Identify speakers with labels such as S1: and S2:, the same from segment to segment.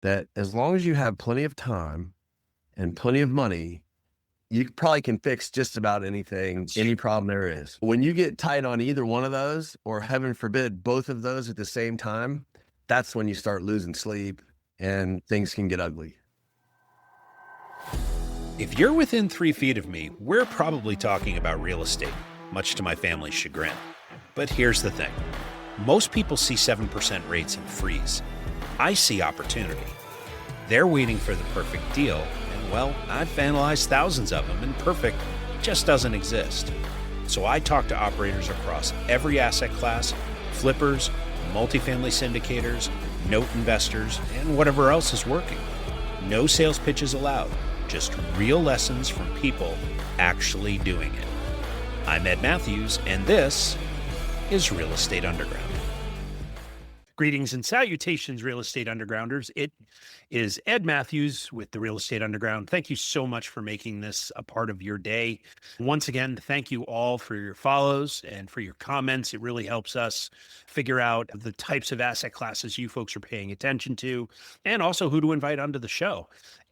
S1: that as long as you have plenty of time and plenty of money, you probably can fix just about anything, any problem there is. When you get tight on either one of those, or heaven forbid, both of those at the same time, that's when you start losing sleep and things can get ugly.
S2: If you're within 3 feet of me, we're probably talking about real estate, much to my family's chagrin. But here's the thing. Most people see 7% rates and freeze. I see opportunity. They're waiting for the perfect deal, and well, I've analyzed thousands of them, and perfect just doesn't exist. So I talk to operators across every asset class, flippers, multifamily syndicators, note investors, and whatever else is working. No sales pitches allowed. Just real lessons from people actually doing it. I'm Ed Matthews, and this is Real Estate Underground. Greetings and salutations, Real Estate Undergrounders. It is Ed Matthews with the Real Estate Underground. Thank you so much for making this a part of your day. Once again, thank you all for your follows and for your comments. It really helps us figure out the types of asset classes you folks are paying attention to, and also who to invite onto the show.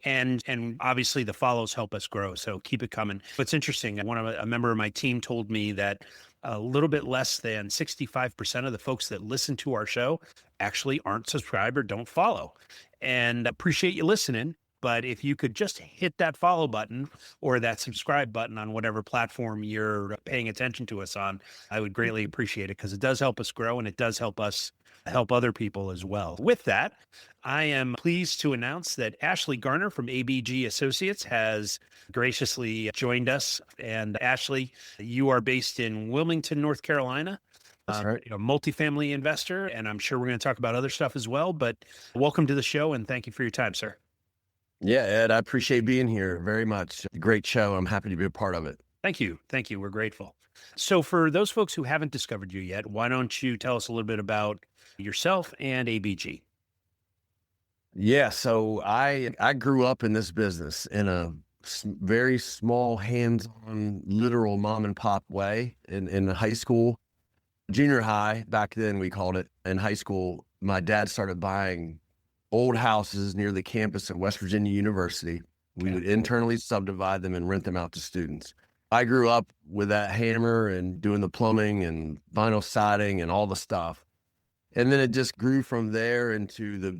S2: And obviously the follows help us grow. So keep it coming. What's interesting, a member of my team told me that a little bit less than 65% of the folks that listen to our show actually aren't subscribed or don't follow. And appreciate you listening. But if you could just hit that follow button or that subscribe button on whatever platform you're paying attention to us on, I would greatly appreciate it, because it does help us grow and it does help us help other people as well. With that, I am pleased to announce that Ashley Garner from ABG Associates has graciously joined us. And Ashley, you are based in Wilmington, North Carolina.
S1: That's right.
S2: A multifamily investor, and I'm sure we're going to talk about other stuff as well. But welcome to the show, and thank you for your time, sir.
S1: Yeah, Ed, I appreciate being here very much. Great show. I'm happy to be a part of it.
S2: Thank you. Thank you. We're grateful. So for those folks who haven't discovered you yet, why don't you tell us a little bit about yourself and ABG?
S1: Yeah, so I grew up in this business in a very small, hands-on, literal mom and pop way in high school, junior high, back then we called it. In high school, my dad started buying old houses near the campus of West Virginia University. We would internally subdivide them and rent them out to students. I grew up with that hammer and doing the plumbing and vinyl siding and all the stuff. And then it just grew from there into the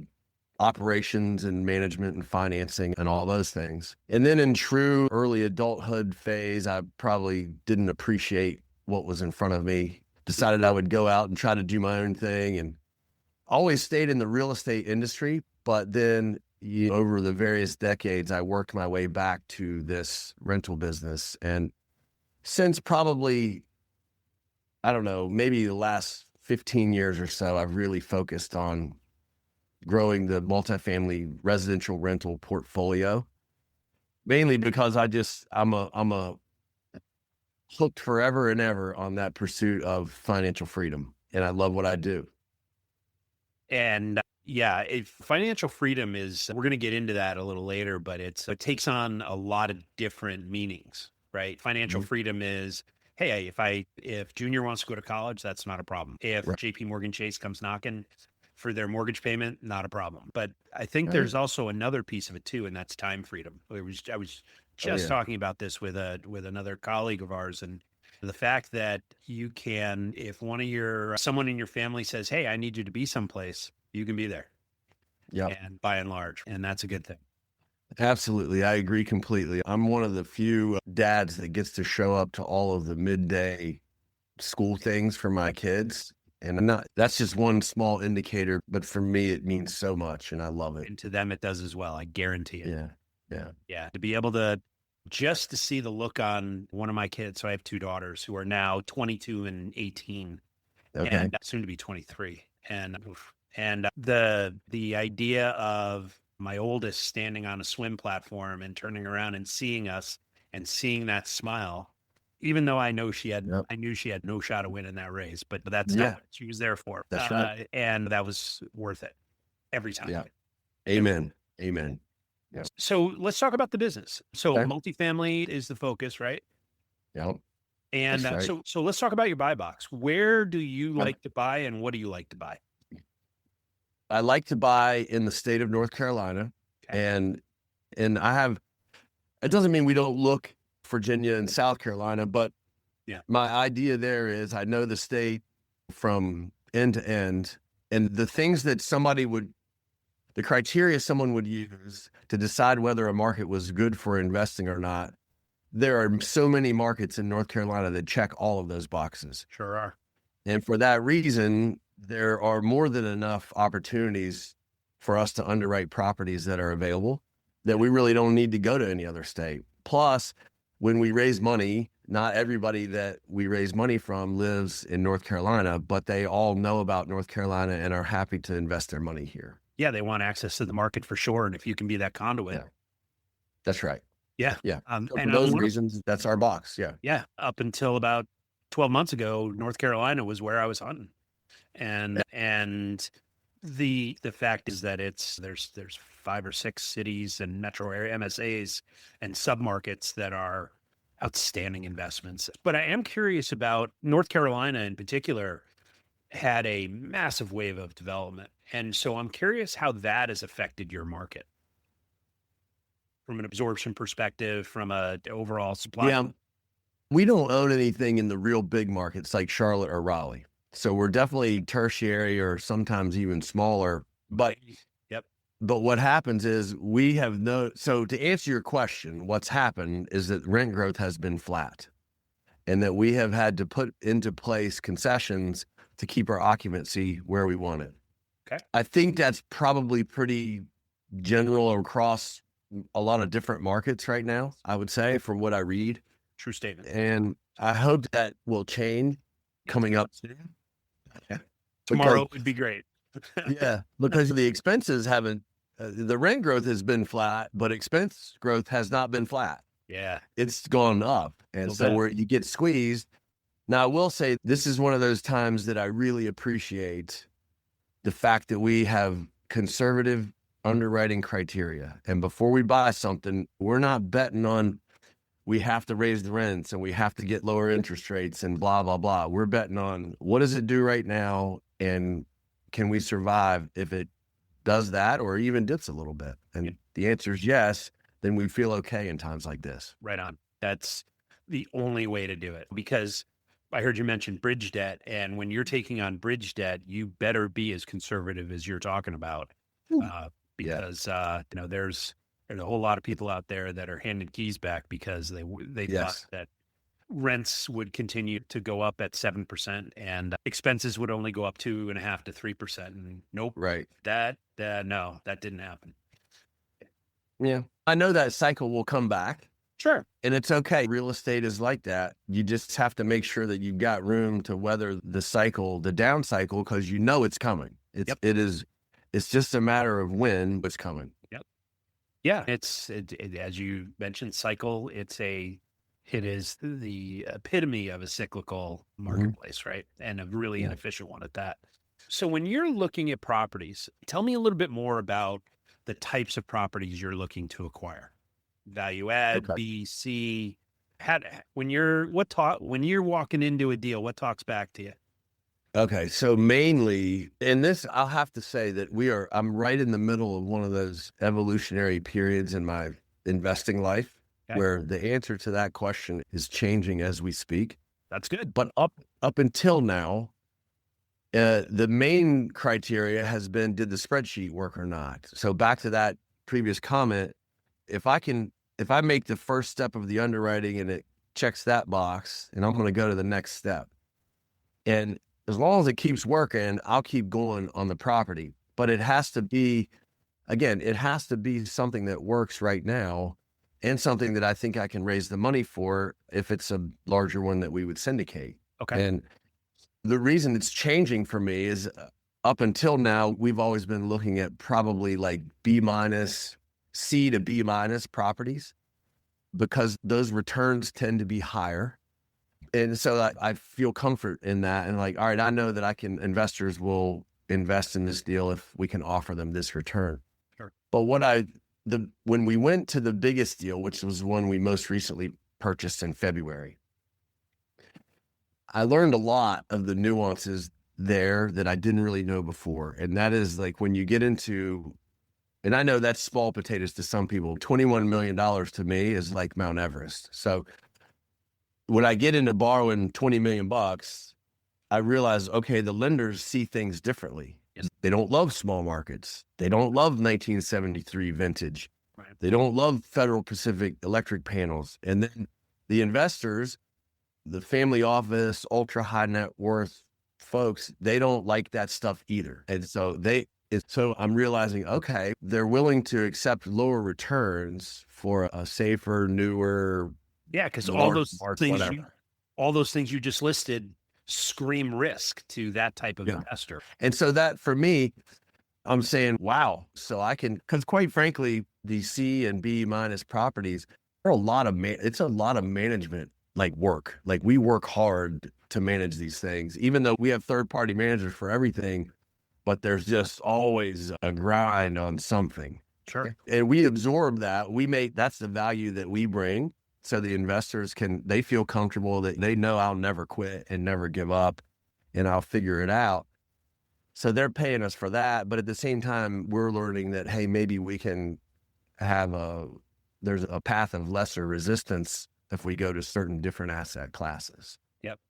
S1: operations and management and financing and all those things. And then in true early adulthood phase, I probably didn't appreciate what was in front of me. Decided I would go out and try to do my own thing, and always stayed in the real estate industry. But then over the various decades, I worked my way back to this rental business. And since probably, I don't know, maybe the last 15 years or so, I've really focused on growing the multifamily residential rental portfolio, mainly because I'm a hooked forever and ever on that pursuit of financial freedom. And I love what I do.
S2: And yeah, financial freedom we're going to get into that a little later, but it takes on a lot of different meanings, right? Financial freedom is, hey, if Junior wants to go to college, that's not a problem. If JP Morgan Chase comes knocking for their mortgage payment, not a problem. But I think there's also another piece of it too, and that's time freedom. I was just talking about this with another colleague of ours, and the fact that you can, if someone in your family says, hey, I need you to be someplace, you can be there. Yeah. And by and large, and that's a good thing.
S1: Absolutely. I agree completely. I'm one of the few dads that gets to show up to all of the midday school things for my kids. And that's just one small indicator, but for me, it means so much, and I love it.
S2: And to them, it does as well. I guarantee it.
S1: Yeah.
S2: To be able to see the look on one of my kids. So I have two daughters who are now 22 and 18, and soon to be 23. And the idea of my oldest standing on a swim platform and turning around and seeing us and seeing that smile, even though I knew she had no shot of winning that race, but that's not what she was there for.
S1: That's right.
S2: And that was worth it every time.
S1: Yeah. Amen. Amen.
S2: Yeah. So let's talk about the business. So multifamily is the focus, right?
S1: Yeah.
S2: And so let's talk about your buy box. Where do you like to buy, and what do you like to buy?
S1: I like to buy in the state of North Carolina,
S2: Okay.
S1: and I have. It doesn't mean we don't look Virginia and South Carolina, but
S2: Yeah.
S1: my idea there is I know the state from end to end, and the things that the criteria someone would use to decide whether a market was good for investing or not. There are so many markets in North Carolina that check all of those boxes.
S2: Sure are.
S1: And for that reason, there are more than enough opportunities for us to underwrite properties that are available that we really don't need to go to any other state. Plus, when we raise money, not everybody that we raise money from lives in North Carolina, but they all know about North Carolina and are happy to invest their money here.
S2: Yeah, they want access to the market for sure, and if you can be that conduit.
S1: Yeah, that's right.
S2: Yeah.
S1: Yeah. So for
S2: And
S1: those reasons, that's our box. Yeah.
S2: yeah, up until about 12 months ago, North Carolina was where I was hunting. And the fact is that there's 5 or 6 cities and metro area MSAs and submarkets that are outstanding investments. But I am curious about North Carolina in particular had a massive wave of development. And so I'm curious how that has affected your market from an absorption perspective, from a overall supply.
S1: Yeah. We don't own anything in the real big markets like Charlotte or Raleigh. So we're definitely tertiary or sometimes even smaller. But
S2: Yep.
S1: but what happens is so to answer your question, what's happened is that rent growth has been flat and that we have had to put into place concessions to keep our occupancy where we want it.
S2: Okay.
S1: I think that's probably pretty general across a lot of different markets right now, I would say, from what I read.
S2: True statement.
S1: And I hope that will change coming up soon. Yeah.
S2: Tomorrow would be great.
S1: Yeah, because the expenses haven't, the rent growth has been flat, but expense growth has not been flat.
S2: Yeah.
S1: It's gone up. And so where you get squeezed. Now, I will say this is one of those times that I really appreciate the fact that we have conservative underwriting criteria. And before we buy something, we're not betting on we have to raise the rents and we have to get lower interest rates and blah, blah, blah. We're betting on what does it do right now and can we survive if it does that or even dips a little bit? And the answer is yes, then we feel okay in times like this.
S2: Right on. That's the only way to do it, because I heard you mention bridge debt. And when you're taking on bridge debt, you better be as conservative as you're talking about. Because there's a whole lot of people out there that are handing keys back because they thought that rents would continue to go up at 7% and expenses would only go up 2.5% to 3%. And nope,
S1: right?
S2: No, that didn't happen.
S1: Yeah, I know that cycle will come back.
S2: Sure,
S1: and it's okay. Real estate is like that. You just have to make sure that you've got room to weather the cycle, the down cycle, because you know it's coming. It's just a matter of when it's coming.
S2: Yep. Yeah. It's as you mentioned, cycle. It is the epitome of a cyclical marketplace, right? And a really inefficient one at that. So when you're looking at properties, tell me a little bit more about the types of properties you're looking to acquire. Value add, B, C. When you're walking into a deal, what talks back to you?
S1: Okay, so mainly, in this, I'll have to say that I'm right in the middle of one of those evolutionary periods in my investing life where the answer to that question is changing as we speak.
S2: That's good.
S1: But up until now, the main criteria has been, did the spreadsheet work or not? So back to that previous comment, if I make the first step of the underwriting and it checks that box, and I'm going to go to the next step. And as long as it keeps working, I'll keep going on the property. But it has to be something that works right now and something that I think I can raise the money for if it's a larger one that we would syndicate.
S2: Okay.
S1: And the reason it's changing for me is up until now, we've always been looking at probably like B-, C to B- properties because those returns tend to be higher. And so I feel comfort in that. And like, all right, I know that investors will invest in this deal if we can offer them this return.
S2: Sure.
S1: But when we went to the biggest deal, which was one we most recently purchased in February, I learned a lot of the nuances there that I didn't really know before. And that is like when you get into, and I know that's small potatoes to some people, $21 million to me is like Mount Everest. So when I get into borrowing 20 million bucks, I realize, okay, the lenders see things differently.
S2: Yes.
S1: They don't love small markets. They don't love 1973 vintage.
S2: Right.
S1: They don't love Federal Pacific electric panels. And then the investors, the family office, ultra high net worth folks, they don't like that stuff either. And so I'm realizing, okay, they're willing to accept lower returns for a safer, newer,
S2: Yeah, because
S1: whatever.
S2: all those things you just listed scream risk to that type of investor.
S1: And so that for me, I'm saying, wow. So I can, because quite frankly, the C and B minus properties are it's a lot of management like work. Like we work hard to manage these things, even though we have third party managers for everything, but there's just always a grind on something.
S2: Sure.
S1: And we absorb that. That's the value that we bring. So the investors they feel comfortable that they know I'll never quit and never give up and I'll figure it out. So they're paying us for that. But at the same time, we're learning that, hey, maybe we can there's a path of lesser resistance if we go to certain different asset classes.
S2: Yep.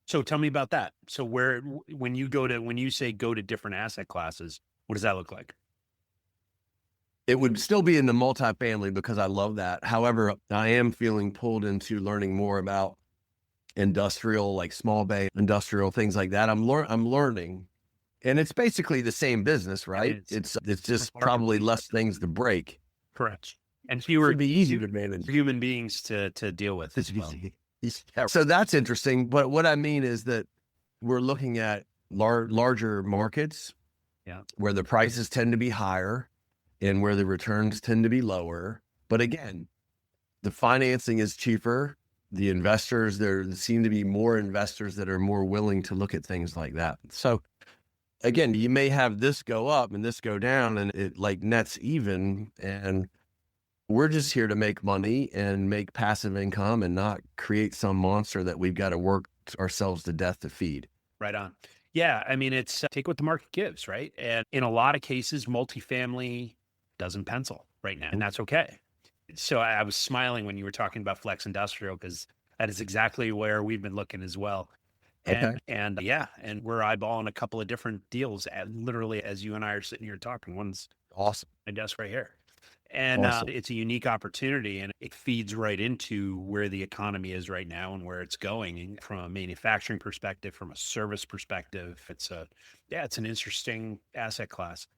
S2: So tell me about that. So when you say go to different asset classes, what does that look like?
S1: It would still be in the multifamily because I love that. However, I am feeling pulled into learning more about industrial, like small bay industrial, things like that. I'm learning, and it's basically the same business, right? It's just probably less things to break.
S2: Correct. And fewer
S1: be easy to manage
S2: human beings to deal with as well.
S1: So that's interesting. But what I mean is that we're looking at larger markets, where the prices tend to be higher and where the returns tend to be lower. But again, the financing is cheaper. The investors, there seem to be more investors that are more willing to look at things like that. So again, you may have this go up and this go down and it like nets even. And we're just here to make money and make passive income and not create some monster that we've got to work ourselves to death to feed.
S2: Right on. Yeah. I mean, it's take what the market gives, right? And in a lot of cases, multifamily doesn't pencil right now, and that's okay. So I was smiling when you were talking about flex industrial, because that is exactly where we've been looking as well. And we're eyeballing a couple of different deals, literally as you and I are sitting here talking. One's
S1: awesome,
S2: my desk right here. And it's a unique opportunity, and it feeds right into where the economy is right now and where it's going from a manufacturing perspective, from a service perspective. It's an interesting asset class.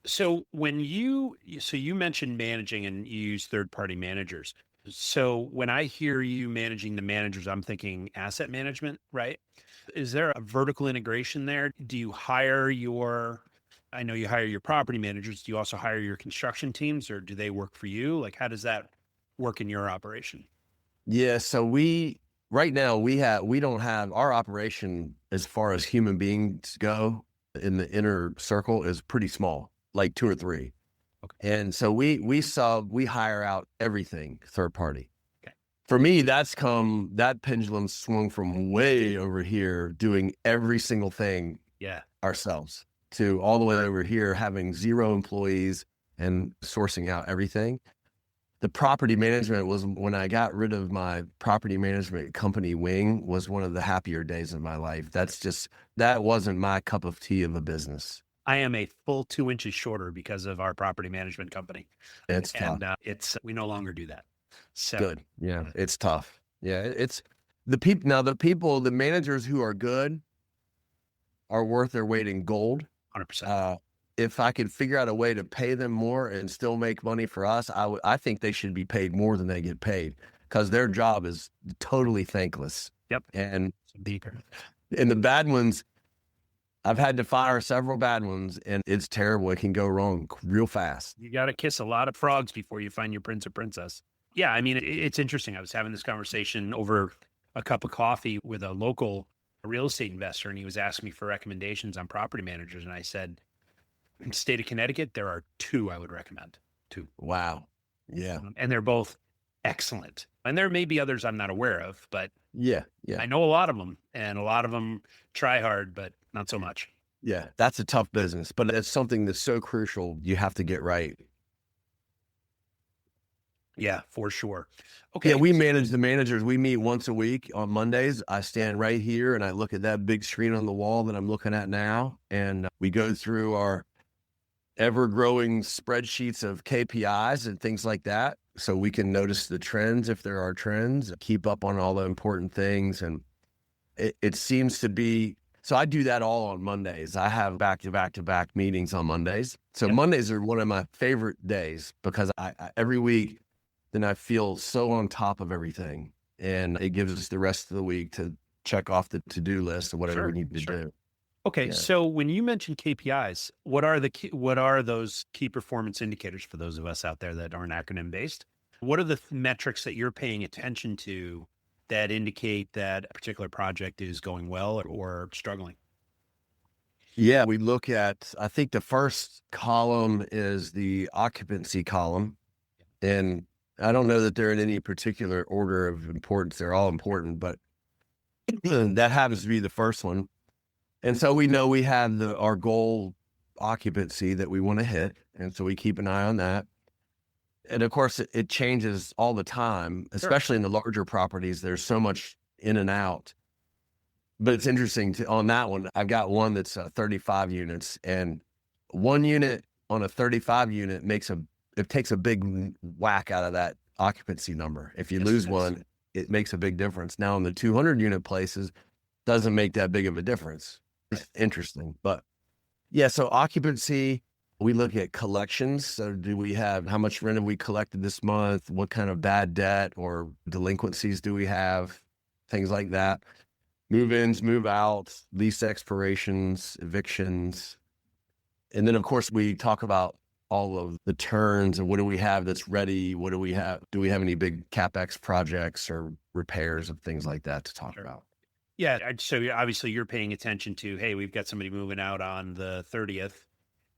S2: So you mentioned managing and you use third-party managers. So when I hear you managing the managers, I'm thinking asset management, right? Is there a vertical integration there? Do you I know you hire your property managers. Do you also hire your construction teams, or do they work for you? Like, how does that work in your operation?
S1: Yeah. So right now we don't have our operation as far as human beings go in the inner circle is pretty small, like 2 or 3. Okay. And so we hire out everything third party. Okay. For me, that pendulum swung from way over here doing every single thing ourselves to all the way over here having 0 employees and sourcing out everything. The property management was when I got rid of my property management company wing was one of the happier days of my life. That wasn't my cup of tea of a business.
S2: I am a full 2 inches shorter because of our property management company.
S1: It's tough.
S2: And we no longer do that. So
S1: good. Yeah. It's tough. Yeah. It's the people. Now the managers who are good are worth their weight in gold.
S2: 100%.
S1: If I could figure out a way to pay them more and still make money for us, I think they should be paid more than they get paid because their job is totally thankless.
S2: Yep.
S1: And the bad ones, I've had to fire several bad ones and it's terrible. It can go wrong real fast.
S2: You got to kiss a lot of frogs before you find your prince or princess. Yeah. I mean, it's interesting. I was having this conversation over a cup of coffee with a local real estate investor, and he was asking me for recommendations on property managers. And I said, in the state of Connecticut, there are 2 I would recommend. 2.
S1: Wow. Yeah.
S2: And they're both excellent. And there may be others I'm not aware of, but
S1: Yeah, yeah,
S2: I know a lot of them, and a lot of them try hard, but not so much.
S1: yeah. That's a tough business, but it's something that's so crucial. You have to get right.
S2: Yeah, for sure.
S1: Yeah,
S2: Okay.
S1: we manage the managers. We meet once a week on Mondays. I stand right here and I look at that big screen on the wall that I'm looking at now, and we go through our ever growing spreadsheets of KPIs and things like that. So we can notice the trends if there are trends, keep up on all the important things. And it seems to be so I do that all on Mondays. I have back to back to back meetings on Mondays. So
S2: Yep.
S1: Mondays are one of my favorite days because I every week then I feel so on top of everything. And it gives us the rest of the week to check off the to-do list of whatever we
S2: Sure.
S1: need to
S2: Sure.
S1: do.
S2: Okay.
S1: Yeah.
S2: So when you mention KPIs, what are those key performance indicators for those of us out there that aren't acronym based? What are the metrics that you're paying attention to that indicate that a particular project is going well or struggling?
S1: Yeah, we look at, I think the first column is the occupancy column. And I don't know that they're in any particular order of importance. They're all important, but that happens to be the first one. And so we know we have our goal occupancy that we want to hit. And so we keep an eye on that. And of course, it changes all the time,
S2: Sure.
S1: especially in the larger properties. There's so much in and out. But it's interesting on that one. I've got one that's 35 units, and one unit on a 35 unit it takes a big whack out of that occupancy number. If you
S2: Yes,
S1: lose
S2: it is.
S1: one, it makes a big difference. Now, in the 200 unit places, doesn't make that big of a difference.
S2: Right.
S1: It's interesting, but yeah. So occupancy, we look at collections. So how much rent have we collected this month? What kind of bad debt or delinquencies do we have? Things like that. Move-ins, move-outs, lease expirations, evictions. And then, of course, we talk about all of the turns and what do we have that's ready? What do we have? Do we have any big CapEx projects or repairs and things like that to talk
S2: Sure.
S1: about?
S2: Yeah. Obviously you're paying attention to, hey, we've got somebody moving out on the 30th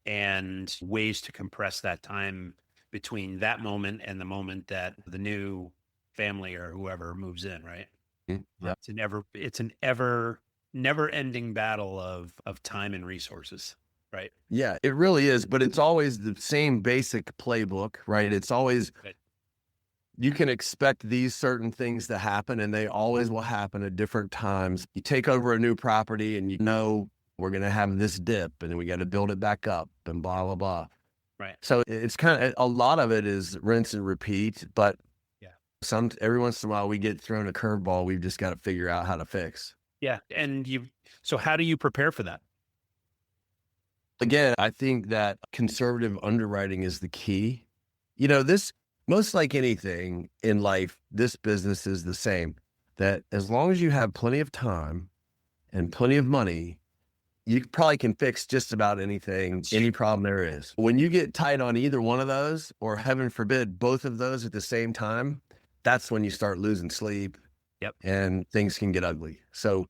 S2: and ways to compress that time between that moment and the moment that the new family or whoever moves in, right?
S1: Yeah.
S2: It's an ever never ending battle of time and resources, right?
S1: Yeah, it really is. But it's always the same basic playbook, right? It's always,
S2: But
S1: you can expect these certain things to happen and they always will happen at different times. You take over a new property and you know we're going to have this dip and then we got to build it back up and blah, blah, blah.
S2: right.
S1: So it's kind of a lot of it is rinse and repeat, but
S2: Yeah.
S1: every once in a while we get thrown a curveball we've just got to figure out how to fix.
S2: Yeah. So how do you prepare for that?
S1: Again, I think that conservative underwriting is the key. This, most like anything in life, this business is the same. That as long as you have plenty of time and plenty of money, you probably can fix just about anything, any problem there is. When you get tight on either one of those, or heaven forbid, both of those at the same time, that's when you start losing sleep
S2: Yep.
S1: and things can get ugly. So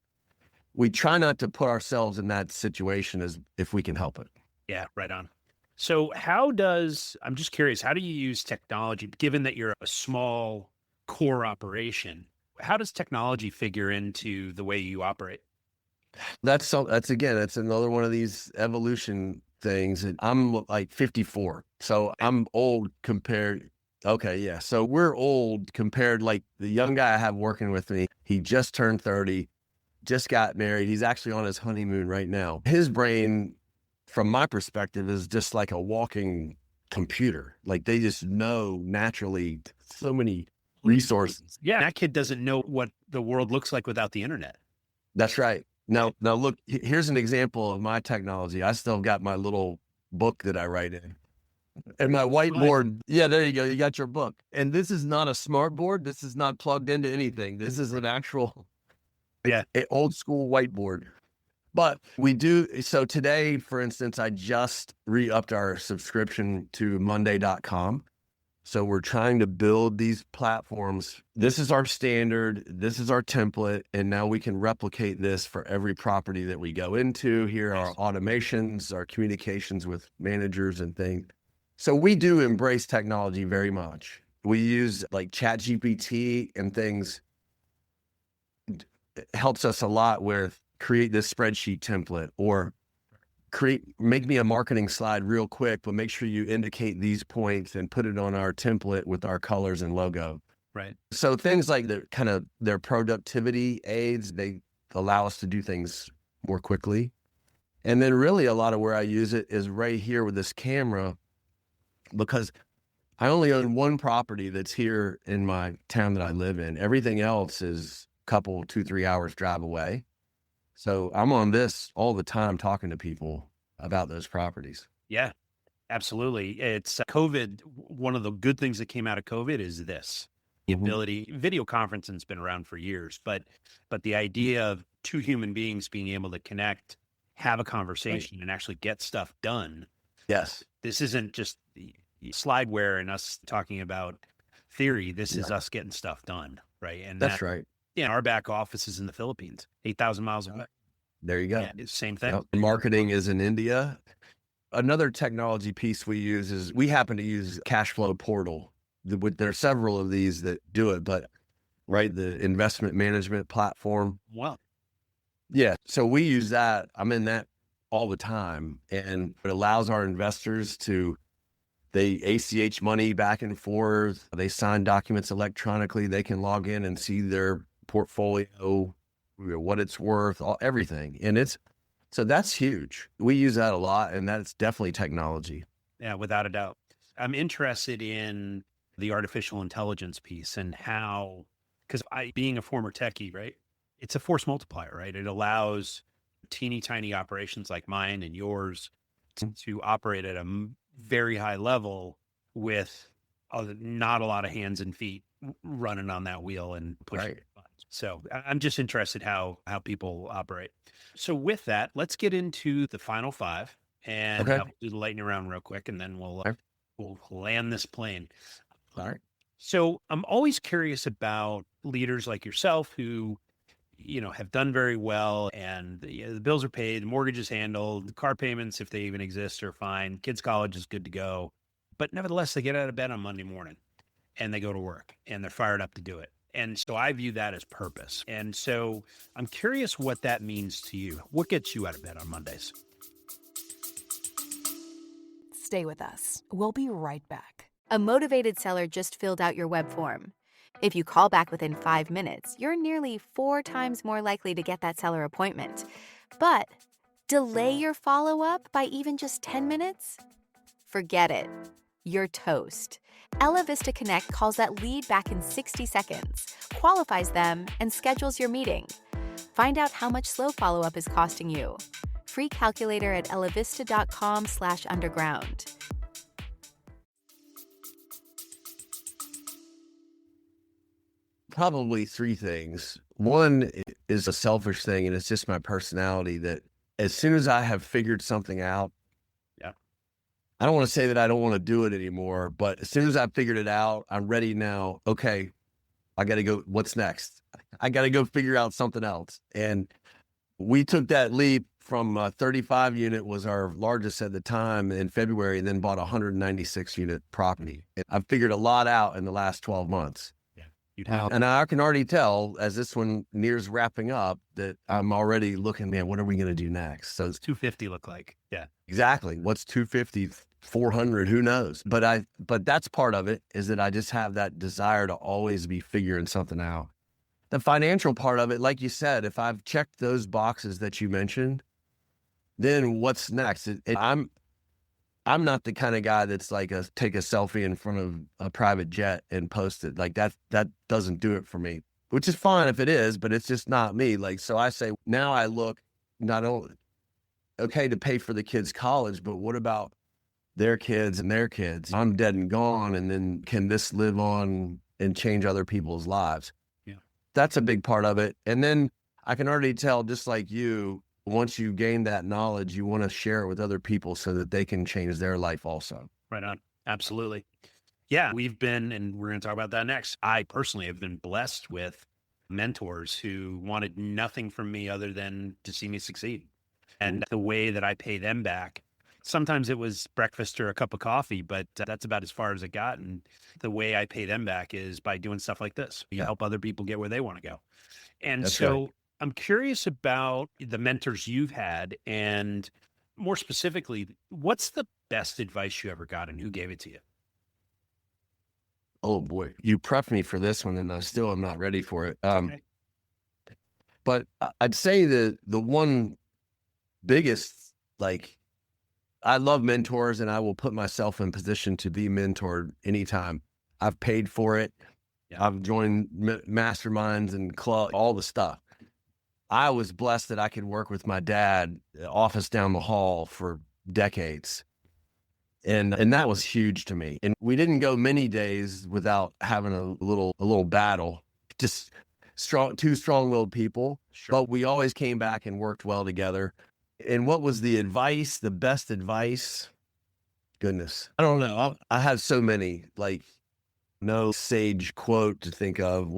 S1: we try not to put ourselves in that situation as if we can help it.
S2: Yeah, right on. So I'm just curious, how do you use technology, given that you're a small core operation? How does technology figure into the way you operate?
S1: That's another one of these evolution things. And I'm like 54, so I'm old compared. Okay, yeah. So we're old compared. Like the young guy I have working with me, he just turned 30, just got married. He's actually on his honeymoon right now. His brain, from my perspective, is just like a walking computer. Like they just know naturally so many resources.
S2: Yeah, that kid doesn't know what the world looks like without the internet.
S1: That's right. Now look, here's an example of my technology. I still got my little book that I write in. And my whiteboard, yeah, there you go. You got your book. And this is not a smart board. This is not plugged into anything. This is an actual old school whiteboard. But we do. So today, for instance, I just re-upped our subscription to Monday.com. So we're trying to build these platforms. This is our standard. This is our template. And now we can replicate this for every property that we go into. Here are our automations, our communications with managers and things. So we do embrace technology very much. We use like ChatGPT and things it helps us a lot with create this spreadsheet template or make me a marketing slide real quick, but make sure you indicate these points and put it on our template with our colors and logo.
S2: Right.
S1: So things like their productivity aids, they allow us to do things more quickly. And then really a lot of where I use it is right here with this camera, because I only own one property that's here in my town that I live in. Everything else is a couple, 2-3 hours drive away. So I'm on this all the time talking to people about those properties.
S2: Yeah, absolutely. It's COVID. One of the good things that came out of COVID is this. The ability, video conferencing has been around for years, but the idea of two human beings being able to connect, have a conversation, and actually get stuff done.
S1: Yes.
S2: This isn't just the slideware and us talking about theory. This is us getting stuff done, right? And
S1: that's right.
S2: Yeah, our back office is in the Philippines, 8,000 miles away.
S1: There you go.
S2: Yeah, same thing.
S1: Yep. Marketing is in India. Another technology piece we use is we happen to use Cashflow Portal. There are several of these that do it, but the investment management platform.
S2: Wow.
S1: Yeah. So we use that. I'm in that all the time, and it allows our investors they ACH money back and forth. They sign documents electronically. They can log in and see their portfolio, what it's worth, everything. And so that's huge. We use that a lot, and that's definitely technology.
S2: Yeah, without a doubt. I'm interested in the artificial intelligence piece and how, because being a former techie, right? It's a force multiplier, right? It allows teeny tiny operations like mine and yours to operate at a very high level with not a lot of hands and feet running on that wheel and pushing. Right. So I'm just interested how people operate. So with that, let's get into the final five and do the lightning round real quick, and then we'll land this plane.
S1: All right.
S2: So I'm always curious about leaders like yourself who, have done very well, and the bills are paid, the mortgage is handled, the car payments, if they even exist, are fine. Kids' college is good to go. But nevertheless, they get out of bed on Monday morning and they go to work and they're fired up to do it. And so I view that as purpose. And so I'm curious what that means to you. What gets you out of bed on Mondays?
S3: Stay with us. We'll be right back.
S4: A motivated seller just filled out your web form. If you call back within 5 minutes, you're nearly 4 times more likely to get that seller appointment. But delay your follow-up by even just 10 minutes? Forget it. You're toast. Ella Vista Connect calls that lead back in 60 seconds, qualifies them, and schedules your meeting. Find out how much slow follow-up is costing you. Free calculator at ellavista.com/underground.
S1: Probably 3 things. One is a selfish thing, and it's just my personality that as soon as I have figured something out, I don't want to say that I don't want to do it anymore, but as soon as I figured it out, I'm ready now. Okay, I got to go. What's next? I got to go figure out something else. And we took that leap from 35 unit was our largest at the time in February, and then bought a 196 unit property. And I've figured a lot out in the last 12 months. And I can already tell as this one nears wrapping up that I'm already looking, man, what are we going to do next? So
S2: what's 250 look like? Yeah,
S1: exactly. What's 250, 400, who knows? But that's part of it, is that I just have that desire to always be figuring something out. The financial part of it, like you said, if I've checked those boxes that you mentioned, then what's next? I'm not the kind of guy that's like take a selfie in front of a private jet and post it. Like that doesn't do it for me, which is fine if it is, but it's just not me. Like, so I say, now I look not only okay to pay for the kids' college, but what about their kids and their kids? I'm dead and gone. And then can this live on and change other people's lives?
S2: Yeah.
S1: That's a big part of it. And then I can already tell, just like you, once you gain that knowledge, you want to share it with other people so that they can change their life also.
S2: Right on. Absolutely. Yeah, we've been, and we're going to talk about that next. I personally have been blessed with mentors who wanted nothing from me other than to see me succeed. And the way that I pay them back, sometimes it was breakfast or a cup of coffee, but that's about as far as it got. And the way I pay them back is by doing stuff like this. You help other people get where they want to go. And that's so right. I'm curious about the mentors you've had, and more specifically, what's the best advice you ever got and who gave it to you?
S1: Oh boy, you prepped me for this one, and I still am not ready for it.
S2: Okay.
S1: But I'd say the one biggest, like, I love mentors, and I will put myself in position to be mentored anytime. I've paid for it.
S2: Yeah.
S1: I've joined masterminds and club, all the stuff. I was blessed that I could work with my dad, office down the hall for decades. And that was huge to me. And we didn't go many days without having a little battle. Just two strong-willed people,
S2: Sure.
S1: but we always came back and worked well together. And what was the advice, the best advice? Goodness, I don't know. I have so many, like, no sage quote to think of.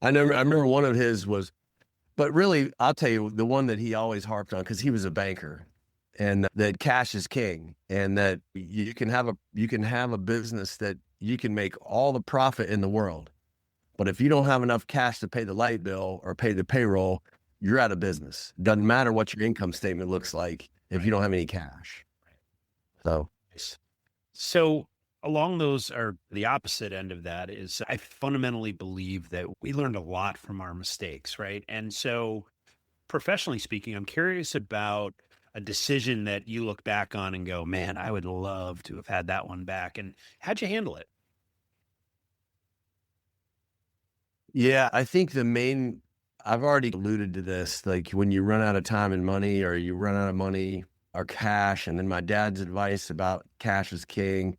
S1: I remember one of his was, but really, I'll tell you the one that he always harped on, because he was a banker, and that cash is king, and that you can have a business that you can make all the profit in the world, but if you don't have enough cash to pay the light bill or pay the payroll, you're out of business. Doesn't matter what your income statement looks like if you don't have any cash. So
S2: Nice. So along those, or the opposite end of that, is I fundamentally believe that we learned a lot from our mistakes, right? And so professionally speaking, I'm curious about a decision that you look back on and go, man, I would love to have had that one back. And how'd you handle it?
S1: yeah, I think I've already alluded to this, like when you run out of time and money, or you run out of money or cash, and then my dad's advice about cash is king.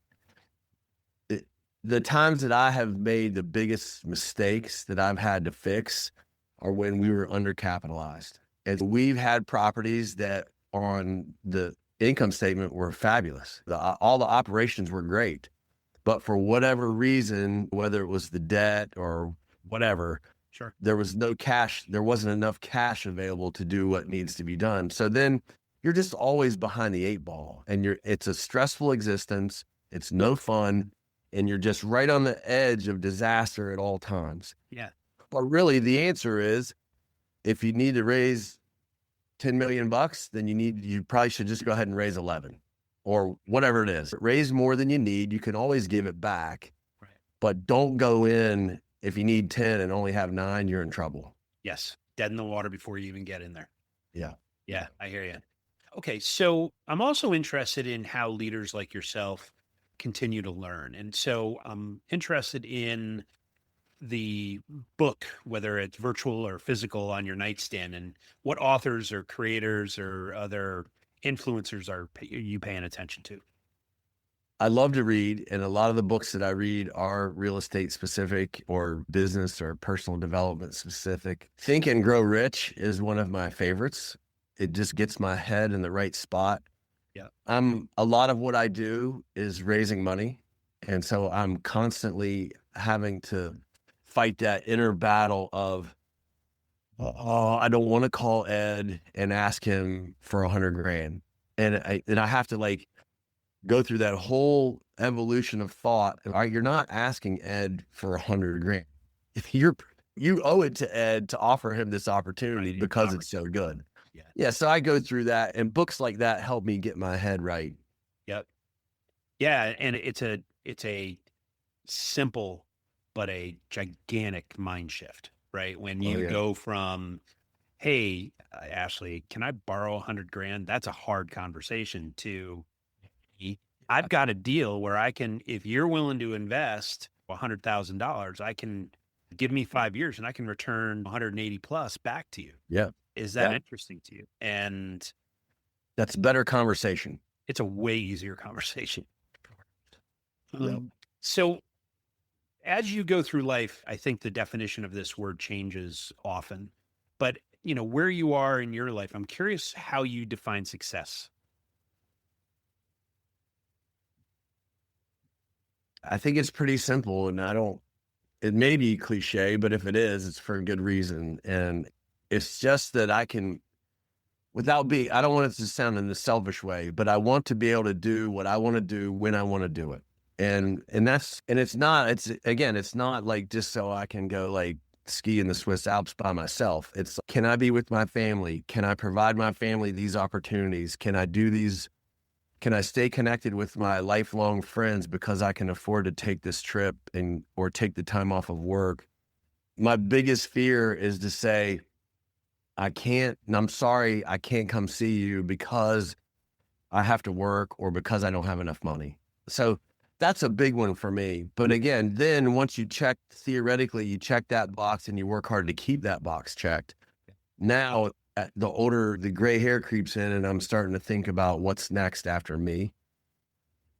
S1: The times that I have made the biggest mistakes that I've had to fix are when we were undercapitalized. And we've had properties that on the income statement were fabulous. All the operations were great, but for whatever reason, whether it was the debt or whatever,
S2: Sure.
S1: there was no cash. There wasn't enough cash available to do what needs to be done. So then you're just always behind the eight ball, and it's a stressful existence. It's no fun. And you're just right on the edge of disaster at all times.
S2: Yeah.
S1: But really, the answer is, if you need to raise 10 million bucks, then you probably should just go ahead and raise 11 or whatever it is. Raise more than you need. You can always give it back,
S2: Right.
S1: but don't go in if you need 10 and only have 9, you're in trouble.
S2: Yes. Dead in the water before you even get in there.
S1: Yeah.
S2: Yeah, I hear you. Okay. So I'm also interested in how leaders like yourself continue to learn. And so I'm interested in the book, whether it's virtual or physical, on your nightstand, and what authors or creators or other influencers are you paying attention to?
S1: I love to read, and a lot of the books that I read are real estate specific or business or personal development specific. Think and Grow Rich is one of my favorites. It just gets my head in the right spot.
S2: Yeah.
S1: A lot of what I do is raising money. And so I'm constantly having to fight that inner battle of, oh, I don't want to call Ed and ask him for 100 grand. And I have to, like, go through that whole evolution of thought. All right, you're not asking Ed for 100 grand. You owe it to Ed to offer him this opportunity,
S2: Right,
S1: because it's so good.
S2: Yeah.
S1: Yeah, so I go through that, and books like that help me get my head right.
S2: Yep. Yeah, and it's a simple but a gigantic mind shift, right? When
S1: Oh,
S2: you
S1: yeah.
S2: go from, hey, Ashley, can I borrow 100 grand? That's a hard conversation to, I've got a deal where I can, if you're willing to invest $100,000, I can give me 5 years and I can return 180 plus back to you.
S1: Yeah,
S2: Is that
S1: Yeah.
S2: interesting to you? And
S1: that's better conversation.
S2: it's a way easier conversation.
S1: Yep.
S2: So as you go through life, I think the definition of this word changes often, but where you are in your life, I'm curious how you define success.
S1: I think it's pretty simple, and it may be cliche, but if it is, it's for a good reason. And it's just that I can, I don't want it to sound in the selfish way, but I want to be able to do what I want to do when I want to do it. And it's not like just so I can go, like, ski in the Swiss Alps by myself. It's, can I be with my family? Can I provide my family these opportunities? Can I do these? Can I stay connected with my lifelong friends because I can afford to take this trip or take the time off of work? My biggest fear is to say, I can't, and I'm sorry, I can't come see you because I have to work or because I don't have enough money. So that's a big one for me. But again, then once you check, theoretically, you check that box and you work hard to keep that box checked. Now, the older, the gray hair creeps in and I'm starting to think about what's next after me.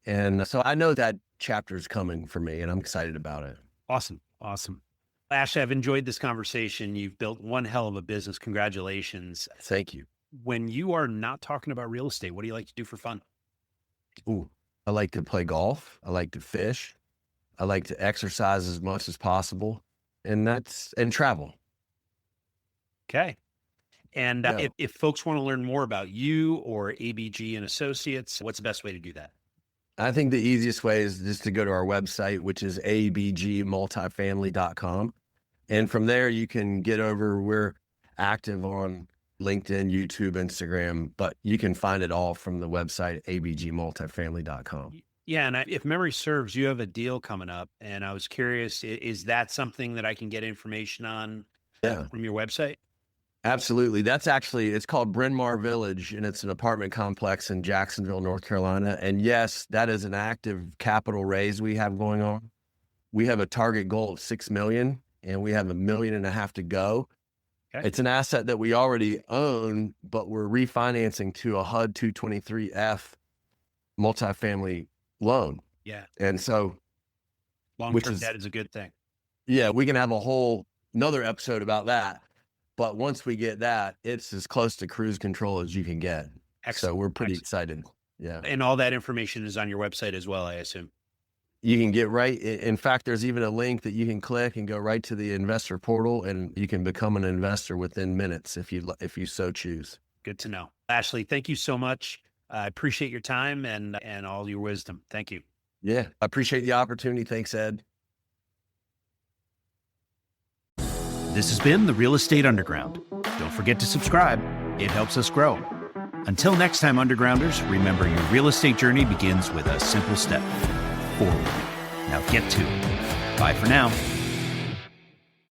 S1: And so I know that chapter is coming for me and I'm excited about it.
S2: Awesome. Awesome. Ashley, I've enjoyed this conversation. You've built one hell of a business. Congratulations.
S1: Thank you.
S2: When you are not talking about real estate, what do you like to do for fun?
S1: Ooh, I like to play golf. I like to fish. I like to exercise as much as possible, and travel.
S2: Okay. And
S1: Yeah.
S2: if folks want to learn more about you or ABG and Associates, what's the best way to do that?
S1: I think the easiest way is just to go to our website, which is abgmultifamily.com. And from there, you can get over, we're active on LinkedIn, YouTube, Instagram, but you can find it all from the website, abgmultifamily.com.
S2: Yeah. And if memory serves, you have a deal coming up. And I was curious, is that something that I can get information on from your website?
S1: Absolutely. That's actually, it's called Bryn Mawr Village, and it's an apartment complex in Jacksonville, North Carolina. And yes, that is an active capital raise we have going on. We have a target goal of 6 million, and we have 1.5 million to go. Okay. It's an asset that we already own, but we're refinancing to a HUD 223F multifamily loan.
S2: Yeah.
S1: And so
S2: long-term debt is a good thing.
S1: Yeah, we can have another episode about that. But once we get that, it's as close to cruise control as you can get. Excellent. So we're pretty excited. Yeah.
S2: And all that information is on your website as well, I assume.
S1: You can get right. In fact, there's even a link that you can click and go right to the investor portal, and you can become an investor within minutes if you so choose.
S2: Good to know. Ashley, thank you so much. I appreciate your time and all your wisdom. Thank you.
S1: Yeah, I appreciate the opportunity. Thanks, Ed.
S2: This has been the Real Estate Underground. Don't forget to subscribe. It helps us grow. Until next time, Undergrounders, remember your real estate journey begins with a simple step forward. Now get to it. Bye for now.